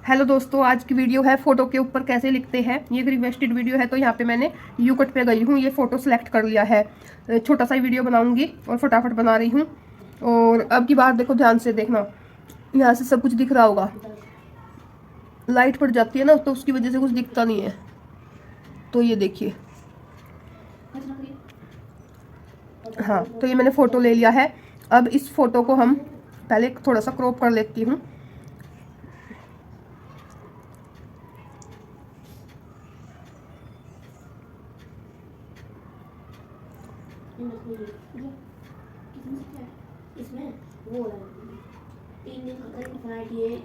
Hello दोस्तों, आज की वीडियो है फोटो के ऊपर कैसे लिखते हैं। ये एक रिक्वेस्टेड वीडियो है, तो यहाँ पे मैंने यूकट पे गई हूँ, ये फोटो सेलेक्ट कर लिया है। छोटा सा ही वीडियो बनाऊंगी और फटाफट बना रही हूँ। और अब की बार देखो, ध्यान से देखना, यहाँ से सब कुछ दिख रहा होगा। लाइट पड़ जाती है ना, तो उसकी वजह से कुछ दिखता नहीं है। तो ये देखिए, हाँ, तो ये मैंने फ़ोटो ले लिया है। अब इस फोटो को हम पहले थोड़ा सा क्रॉप कर लेती हूँ।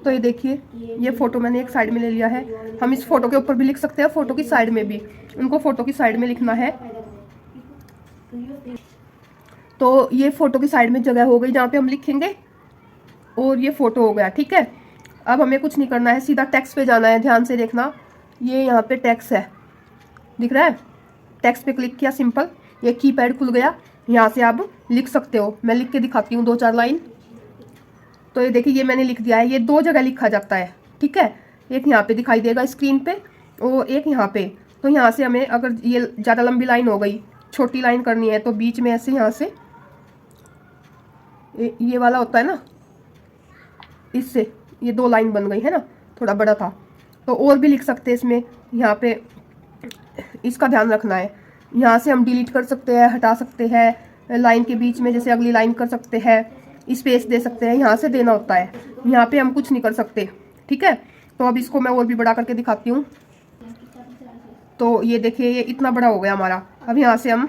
तो ये देखिए, ये फ़ोटो मैंने एक साइड में ले लिया है। हम इस फोटो के ऊपर भी लिख सकते हैं, फ़ोटो की साइड में भी। उनको फ़ोटो की साइड में लिखना है। तो ये फ़ोटो की साइड में जगह हो गई जहाँ पे हम लिखेंगे, और ये फ़ोटो हो गया। ठीक है, अब हमें कुछ नहीं करना है, सीधा टेक्स्ट पे जाना है। ध्यान से देखना, ये यहाँ पे टेक्स्ट है, दिख रहा है। टेक्स्ट पे क्लिक किया, सिंपल, ये कीपैड खुल गया। यहाँ से आप लिख सकते हो। मैं लिख के दिखाती हूँ 2-4 लाइन। तो ये देखिए, ये मैंने लिख दिया है। ये 2 जगह लिखा जाता है, ठीक है। एक यहाँ पे दिखाई देगा स्क्रीन पे, और एक यहाँ पे। तो यहाँ से हमें, अगर ये ज़्यादा लंबी लाइन हो गई, छोटी लाइन करनी है, तो बीच में ऐसे यहाँ से ये वाला होता है ना, इससे ये 2 लाइन बन गई है ना, थोड़ा बड़ा था। तो और भी लिख सकते हैं इसमें। यहाँ पे इसका ध्यान रखना है, यहाँ से हम डिलीट कर सकते हैं, हटा सकते हैं। लाइन के बीच में जैसे अगली लाइन कर सकते हैं, स्पेस दे सकते हैं, यहाँ से देना होता है। यहाँ पे हम कुछ नहीं कर सकते, ठीक है। तो अब इसको मैं और भी बड़ा करके दिखाती हूँ। तो ये देखिए, ये इतना बड़ा हो गया हमारा। अब यहाँ से हम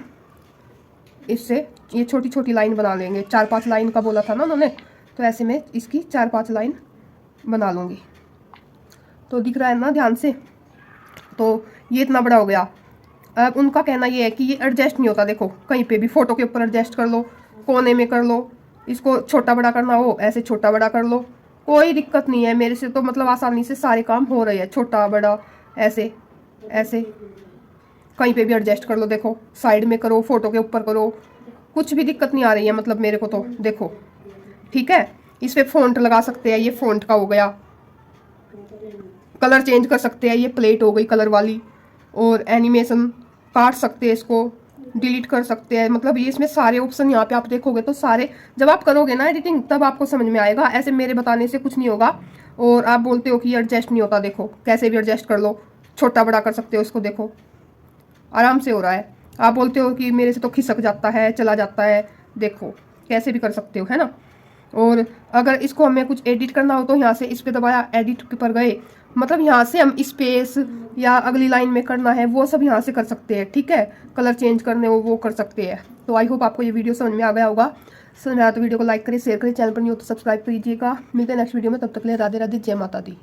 इससे ये छोटी छोटी लाइन बना लेंगे। 4-5 लाइन का बोला था ना उन्होंने, तो ऐसे में इसकी 4-5 लाइन बना लूँगी। तो दिख रहा है ना ध्यान से। तो ये इतना बड़ा हो गया। अब उनका कहना ये है कि ये एडजस्ट नहीं होता। देखो, कहीं पे भी फोटो के ऊपर एडजस्ट कर लो, कोने में कर लो, इसको छोटा बड़ा करना हो ऐसे छोटा बड़ा कर लो, कोई दिक्कत नहीं है। मेरे से तो मतलब आसानी से सारे काम हो रहे हैं, छोटा बड़ा ऐसे ऐसे कहीं पे भी एडजस्ट कर लो। देखो, साइड में करो, फोटो के ऊपर करो, कुछ भी दिक्कत नहीं आ रही है मतलब मेरे को। तो देखो, ठीक है। इस पे फ़ॉन्ट लगा सकते हैं, ये फ़ॉन्ट का हो गया। कलर चेंज कर सकते हैं, ये प्लेट हो गई कलर वाली। और एनिमेशन काट सकते हैं, इसको डिलीट कर सकते हैं। मतलब ये इसमें सारे ऑप्शन यहाँ पे आप देखोगे तो सारे, जब आप करोगे ना एडिटिंग, तब आपको समझ में आएगा। ऐसे मेरे बताने से कुछ नहीं होगा। और आप बोलते हो कि ये एडजस्ट नहीं होता, देखो कैसे भी एडजस्ट कर लो, छोटा बड़ा कर सकते हो इसको। देखो, आराम से हो रहा है। आप बोलते हो कि मेरे से तो खिसक जाता है, चला जाता है, देखो कैसे भी कर सकते हो, है ना। और अगर इसको हमें कुछ एडिट करना हो, तो यहाँ से इस पे दबाया, एडिट पर गए, मतलब यहाँ से हम स्पेस या अगली लाइन में करना है वो सब यहाँ से कर सकते हैं, ठीक है। कलर चेंज करने हो वो कर सकते हैं। तो आई होप आपको ये वीडियो समझ में आ गया होगा। समझ में आया तो वीडियो को लाइक करें, शेयर करें, चैनल पर नहीं हो तो सब्सक्राइब कीजिएगा। मिलते हैं नेक्स्ट वीडियो में, तब तक के लिए राधे राधे, जय माता दी।